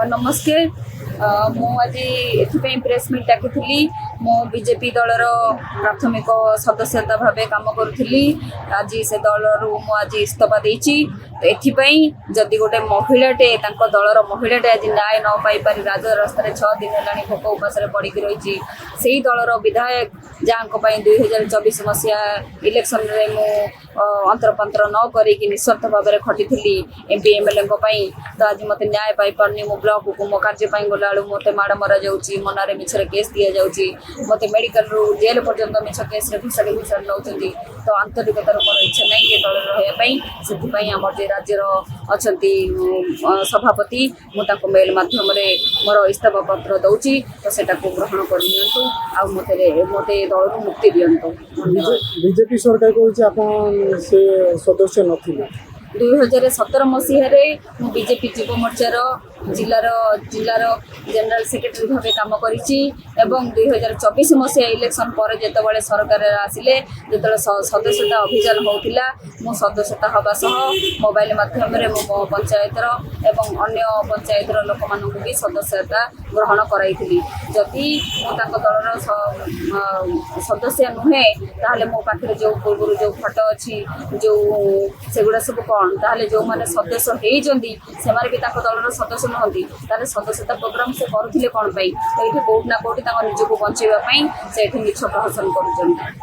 नमस्कार मु आज एथपाई प्रेस मीट डाकी मो बीजेपी दलर प्राथमिक सदस्यता भाव काम करुली आज से दल आज इस्तीफा देती एथपाई जदि गोटे महिलाटे दलर महिलाटे आज न्याय न पाई राजरास्तार 6 दिन है भोक उपास पड़ी रही से दलर विधायक जहाँ 2024 मसीहा इलेक्शन रे मु अंतरपंतर न करी निस्वार्थ भाव में खटी थी एमपी एमएलए तो आज मत न्याय पाई पारनी मो ब्लॉक को मो कार्य गला मत माड़ मरा जाऊँगी मो ना मिछरे केस दि जाऊँगी मत मेडिकल रू जेल पर्यंत मिछ केस घुषाड़ी घुषाड़ी नौ तो आंतरिकतार मोर इच्छा नहीं ये दल रही आम जे राज्यर अच्छा सभापति मुझे मेल मध्यम मोर इस्तीफा पत्र दौची तो सेटा को ग्रहण कर मत दल मुक्ति दिंतु। बीजेपी सरकार कहूँ से सदस्य नथिले 2017 मसीह बीजेपी युव मोर्चार जिलार जनरल सेक्रेटरी भाव काम करी 2024 मसीहा इलेक्शन पर जिते सरकार आसिले जो सदस्यता अभियान होता मो सदस्यता हवा सह मोबाइल मध्यम मो पंचायतर एवं अन्य पंचायतर लोक मान भी सदस्यता ग्रहण कराई जदि दलर सदस्य नुहे ताहले मो पाखे जो पूर्व जो फोटो अच्छी जो सेगुड़ा सब कौन ताहले जो मैंने सदस्य होती से भी दलर सदस्य नुहति सदस्यता प्रोग्राम से करुले कौन पाई तो ये कौटना कौटी निजक बचाइवाई से मिछ प्रहसन कर।